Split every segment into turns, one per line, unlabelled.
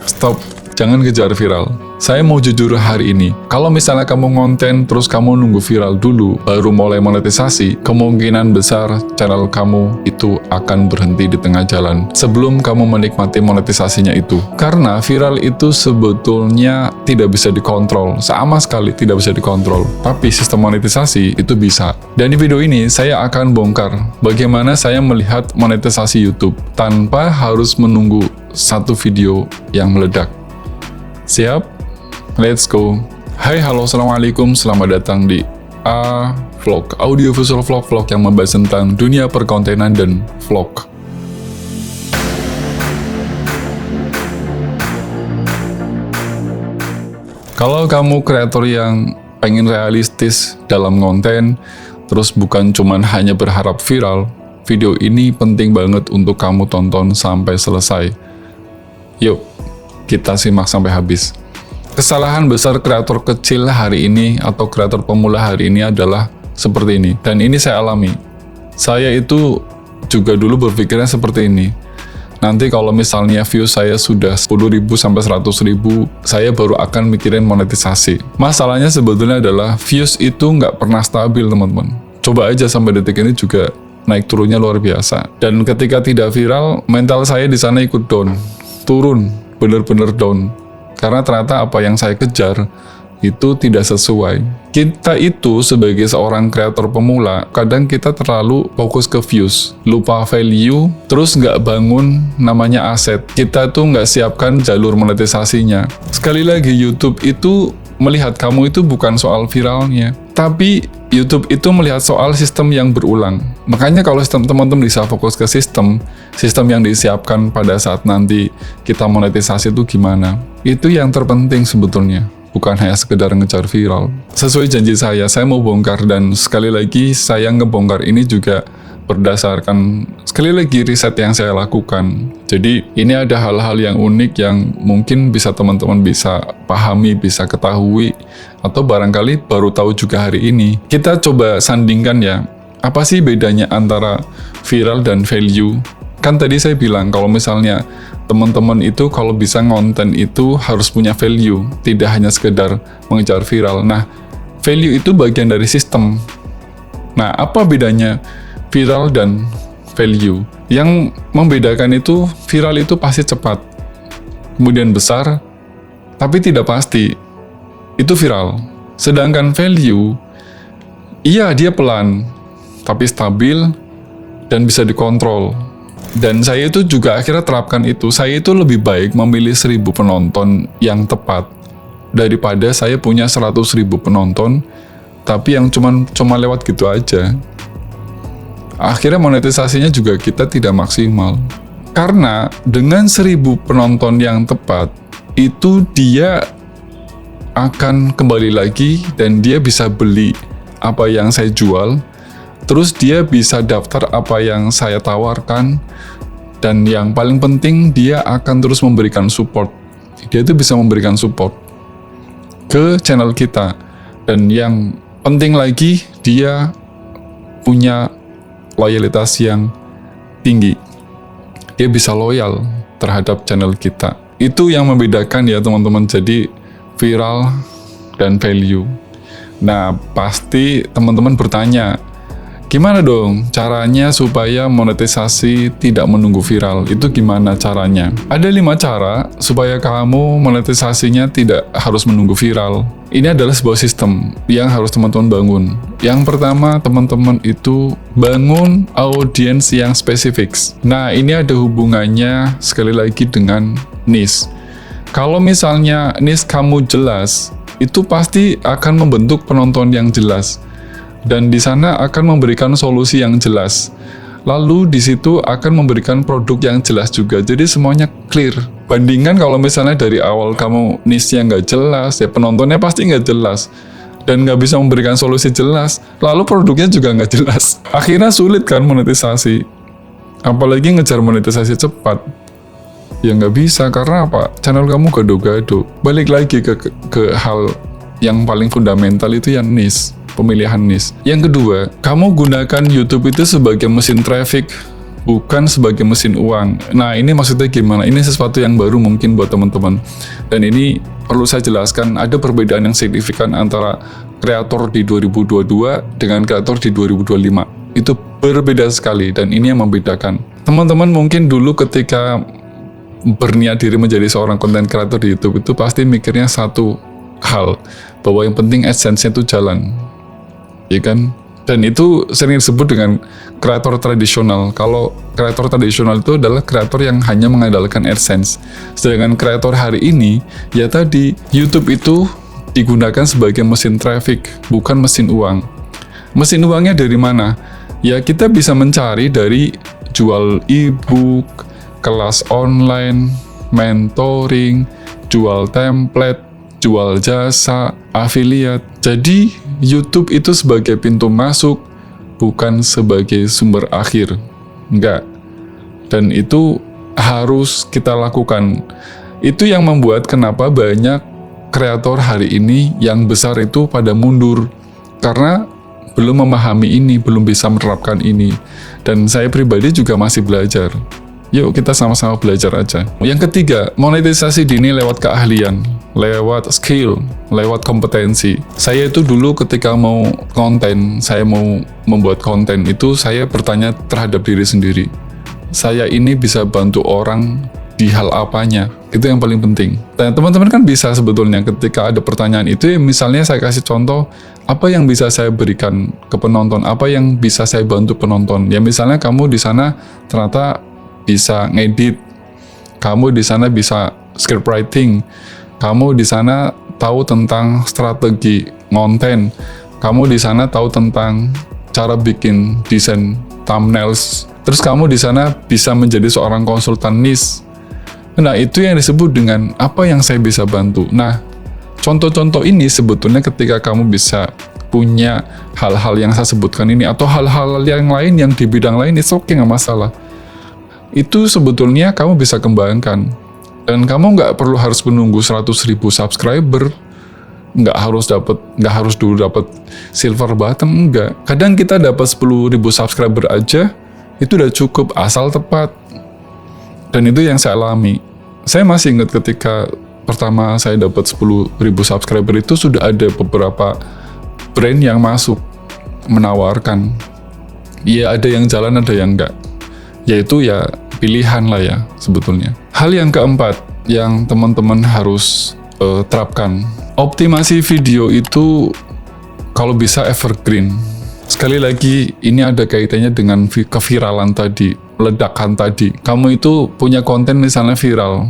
Stop, jangan kejar viral. Saya mau jujur hari ini, kalau misalnya kamu ngonten terus kamu nunggu viral dulu, baru mulai monetisasi, kemungkinan besar channel kamu itu akan berhenti di tengah jalan sebelum kamu menikmati monetisasinya itu. Karena viral itu sebetulnya tidak bisa dikontrol, sama sekali tidak bisa dikontrol. Tapi sistem monetisasi itu bisa. Dan di video ini saya akan bongkar bagaimana saya melihat monetisasi YouTube tanpa harus menunggu satu video yang meledak. Siap? Let's go. Hai, halo, assalamualaikum, selamat datang di A Vlog, audio visual vlog yang membahas tentang dunia perkontenan dan vlog. Kalau kamu kreator yang pengen realistis dalam konten, terus bukan cuman hanya berharap viral, video ini penting banget untuk kamu tonton sampai selesai. Yuk, kita simak sampai habis. Kesalahan besar kreator kecil hari ini atau kreator pemula hari ini adalah seperti ini, dan ini saya alami. Saya itu juga dulu berpikirnya seperti ini. Nanti kalau misalnya views saya sudah 10.000 sampai 100.000, saya baru akan mikirin monetisasi. Masalahnya sebetulnya adalah views itu nggak pernah stabil, teman-teman. Coba aja sampai detik ini juga naik turunnya luar biasa. Dan ketika tidak viral, mental saya di sana ikut down, turun, bener-bener down. Karena ternyata apa yang saya kejar itu tidak sesuai. Kita itu sebagai seorang kreator pemula, kadang kita terlalu fokus ke views, lupa value, terus nggak bangun namanya aset. Kita tuh nggak siapkan jalur monetisasinya. Sekali lagi, YouTube itu melihat kamu itu bukan soal viralnya, tapi YouTube itu melihat soal sistem yang berulang. Makanya kalau sistem teman-teman bisa fokus ke sistem yang disiapkan pada saat nanti kita monetisasi itu gimana. Itu yang terpenting sebetulnya, bukan hanya sekedar ngejar viral. Sesuai janji saya mau bongkar, dan sekali lagi saya ngebongkar ini juga berdasarkan sekali lagi riset yang saya lakukan. Jadi ini ada hal-hal yang unik yang mungkin bisa teman-teman bisa pahami, bisa ketahui, atau barangkali baru tahu juga hari ini. Kita coba sandingkan ya, apa sih bedanya antara viral dan value? Kan tadi saya bilang kalau misalnya teman-teman itu kalau bisa ngonten itu harus punya value, tidak hanya sekedar mengejar viral. Nah, value itu bagian dari sistem. Nah, apa bedanya viral dan value? Yang membedakan itu, viral itu pasti cepat, kemudian besar, tapi tidak pasti. Itu viral. Sedangkan value, iya dia pelan, tapi stabil dan bisa dikontrol. Dan saya itu juga akhirnya terapkan itu. Saya itu lebih baik memilih 1.000 penonton yang tepat daripada saya punya 100.000 penonton tapi yang cuma lewat gitu aja. Akhirnya monetisasinya juga kita tidak maksimal. Karena dengan 1.000 penonton yang tepat, itu dia akan kembali lagi dan dia bisa beli apa yang saya jual, terus dia bisa daftar apa yang saya tawarkan, dan yang paling penting dia akan terus memberikan support. Dia itu bisa memberikan support ke channel kita. Dan yang penting lagi, dia punya loyalitas yang tinggi. Dia bisa loyal terhadap channel kita. Itu yang membedakan ya teman-teman, jadi viral dan value. Nah, pasti teman-teman bertanya, gimana dong caranya supaya monetisasi tidak menunggu viral? Itu gimana caranya? Ada 5 cara supaya kamu monetisasinya tidak harus menunggu viral. Ini adalah sebuah sistem yang harus teman-teman bangun. Yang pertama, teman-teman itu bangun audiens yang spesifik. Nah, ini ada hubungannya sekali lagi dengan niche. Kalau misalnya niche kamu jelas, itu pasti akan membentuk penonton yang jelas. Dan di sana akan memberikan solusi yang jelas. Lalu di situ akan memberikan produk yang jelas juga. Jadi semuanya clear. Bandingkan kalau misalnya dari awal kamu niche-nya nggak jelas, ya penontonnya pasti nggak jelas. Dan nggak bisa memberikan solusi jelas. Lalu produknya juga nggak jelas. Akhirnya sulit kan monetisasi. Apalagi ngejar monetisasi cepat. Ya nggak bisa, karena apa? Channel kamu gado-gado. Balik lagi ke hal yang paling fundamental itu yang niche. Pemilihan niche. Yang kedua, kamu gunakan YouTube itu sebagai mesin traffic bukan sebagai mesin uang. Nah, ini maksudnya gimana? Ini sesuatu yang baru mungkin buat teman-teman. Dan ini perlu saya jelaskan, ada perbedaan yang signifikan antara kreator di 2022 dengan kreator di 2025. Itu berbeda sekali, dan ini yang membedakan. Teman-teman mungkin dulu ketika berniat diri menjadi seorang konten kreator di YouTube itu pasti mikirnya satu hal, bahwa yang penting AdSense-nya itu jalan, ya kan? Dan itu sering disebut dengan kreator tradisional. Kalau kreator tradisional itu adalah kreator yang hanya mengandalkan AdSense. Sedangkan kreator hari ini, ya tadi, YouTube itu digunakan sebagai mesin traffic, bukan mesin uang. Mesin uangnya dari mana? Ya kita bisa mencari dari jual e-book, kelas online, mentoring, jual template, jual jasa, affiliate. Jadi YouTube itu sebagai pintu masuk, bukan sebagai sumber akhir. Enggak. Dan itu harus kita lakukan. Itu yang membuat kenapa banyak kreator hari ini yang besar itu pada mundur. Karena belum memahami ini, belum bisa menerapkan ini. Dan saya pribadi juga masih belajar. Yuk kita sama-sama belajar aja. Yang ketiga, monetisasi dini lewat keahlian, lewat skill, lewat kompetensi. Saya itu dulu ketika mau konten, saya mau membuat konten itu, saya bertanya terhadap diri sendiri. Saya ini bisa bantu orang di hal apanya? Itu yang paling penting. Dan teman-teman kan bisa sebetulnya ketika ada pertanyaan itu, misalnya saya kasih contoh, apa yang bisa saya berikan ke penonton? Apa yang bisa saya bantu penonton? Ya misalnya kamu di sana ternyata bisa ngedit, kamu di sana bisa script writing, kamu di sana tahu tentang strategi konten, kamu di sana tahu tentang cara bikin desain thumbnails, terus kamu di sana bisa menjadi seorang konsultan niche. Nah, itu yang disebut dengan apa yang saya bisa bantu. Nah, contoh-contoh ini sebetulnya ketika kamu bisa punya hal-hal yang saya sebutkan ini, atau hal-hal yang lain yang di bidang lain, itu oke, nggak masalah. Itu sebetulnya kamu bisa kembangkan. Dan kamu nggak perlu harus menunggu 100.000 subscriber, nggak harus dulu dapat silver button, enggak. Kadang kita dapat 10.000 subscriber aja, itu udah cukup asal tepat. Dan itu yang saya alami. Saya masih ingat ketika pertama saya dapat 10.000 subscriber itu sudah ada beberapa brand yang masuk menawarkan. Iya, ada yang jalan, ada yang enggak. Yaitu ya pilihan lah ya sebetulnya. Hal yang keempat yang teman-teman harus terapkan, optimasi video itu kalau bisa evergreen. Sekali lagi, ini ada kaitannya dengan keviralan tadi, ledakan tadi. Kamu itu punya konten misalnya viral.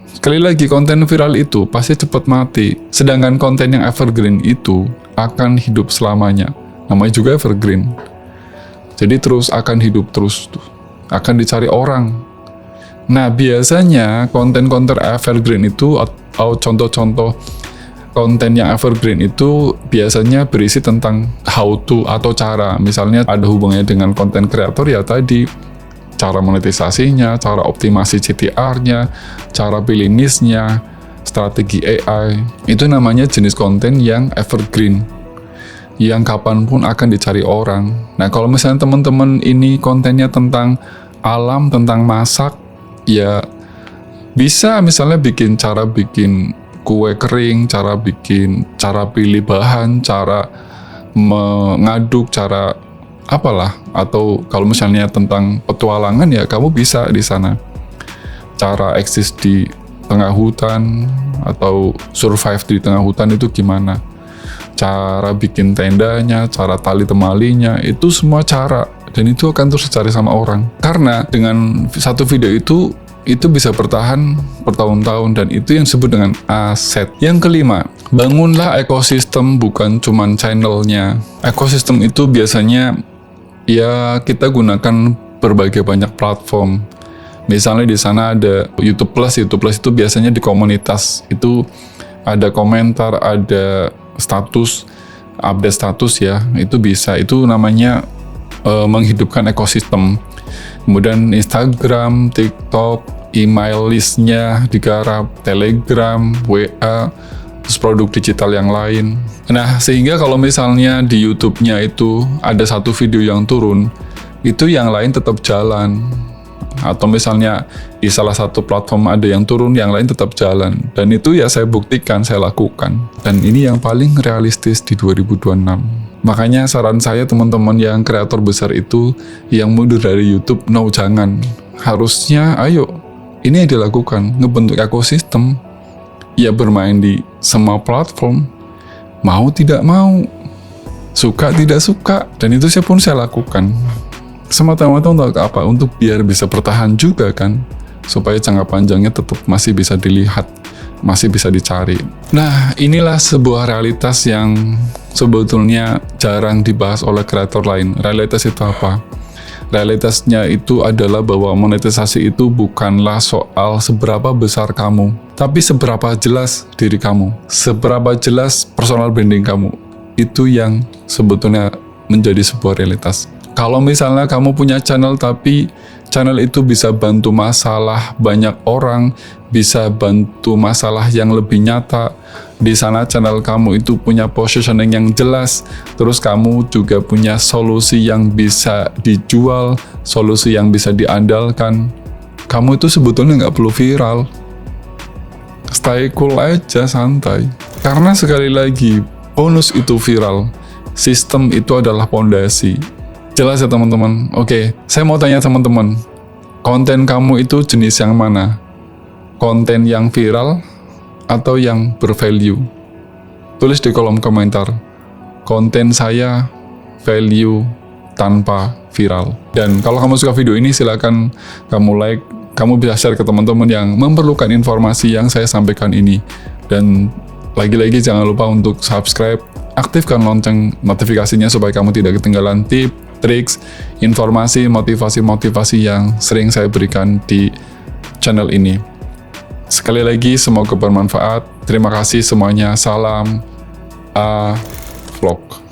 Sekali lagi, konten viral itu pasti cepat mati. Sedangkan konten yang evergreen itu akan hidup selamanya. Namanya juga evergreen. Jadi terus akan hidup terus, akan dicari orang. Nah, biasanya konten-konten evergreen itu, atau contoh-contoh konten yang evergreen itu biasanya berisi tentang how to atau cara. Misalnya ada hubungannya dengan konten kreator ya tadi, cara monetisasinya, cara optimasi CTR-nya, cara pilih niche-nya, strategi AI. Itu namanya jenis konten yang evergreen, yang kapanpun akan dicari orang. Nah, kalau misalnya teman-teman ini kontennya tentang alam, tentang masak, ya bisa misalnya cara bikin kue kering, cara pilih bahan, cara mengaduk, cara apalah. Atau kalau misalnya tentang petualangan ya kamu bisa di sana. Cara eksis di tengah hutan atau survive di tengah hutan itu gimana? Cara bikin tendanya, cara tali temalinya, itu semua cara. Dan itu akan terus dicari sama orang. Karena dengan satu video itu bisa bertahan bertahun-tahun, dan itu yang disebut dengan aset. Yang kelima, bangunlah ekosistem, bukan cuman channelnya. Ekosistem itu biasanya ya kita gunakan berbagai banyak platform. Misalnya di sana ada YouTube Plus. YouTube Plus itu biasanya di komunitas. Itu ada komentar, ada status, update status ya. Itu bisa. Itu namanya menghidupkan ekosistem. Kemudian Instagram, TikTok, email listnya digarap, Telegram, WA, terus produk digital yang lain. Nah, sehingga kalau misalnya di YouTube-nya itu ada satu video yang turun, itu yang lain tetap jalan. Atau misalnya di salah satu platform ada yang turun, yang lain tetap jalan. Dan itu ya saya buktikan, saya lakukan. Dan ini yang paling realistis di 2026. Makanya saran saya teman-teman yang kreator besar itu, yang mundur dari YouTube, no jangan. Harusnya ayo, ini yang dilakukan, ngebentuk ekosistem. Ya bermain di semua platform, mau tidak mau, suka tidak suka. Dan itu saya pun saya lakukan. Semata-mata untuk apa? Untuk biar bisa bertahan juga kan, supaya jangka panjangnya tetap masih bisa dilihat, masih bisa dicari. Nah, inilah sebuah realitas yang sebetulnya jarang dibahas oleh kreator lain. Realitas itu apa? Realitasnya itu adalah bahwa monetisasi itu bukanlah soal seberapa besar kamu, tapi seberapa jelas diri kamu, seberapa jelas personal branding kamu. Itu yang sebetulnya menjadi sebuah realitas. Kalau misalnya kamu punya channel tapi channel itu bisa bantu masalah banyak orang, bisa bantu masalah yang lebih nyata, di sana channel kamu itu punya positioning yang jelas, terus kamu juga punya solusi yang bisa dijual, solusi yang bisa diandalkan, kamu itu sebetulnya nggak perlu viral. Stay cool aja, santai. Karena sekali lagi, bonus itu viral, sistem itu adalah pondasi. Jelas ya teman-teman? Oke, saya mau tanya teman-teman, konten kamu itu jenis yang mana? Konten yang viral atau yang bervalue? Tulis di kolom komentar. Konten saya value tanpa viral. Dan kalau kamu suka video ini, silakan kamu like, kamu bisa share ke teman-teman yang memerlukan informasi yang saya sampaikan ini. Dan lagi-lagi jangan lupa untuk subscribe, aktifkan lonceng notifikasinya supaya kamu tidak ketinggalan tips, triks, informasi, motivasi-motivasi yang sering saya berikan di channel ini. Sekali lagi, semoga bermanfaat. Terima kasih semuanya. Salam vlog.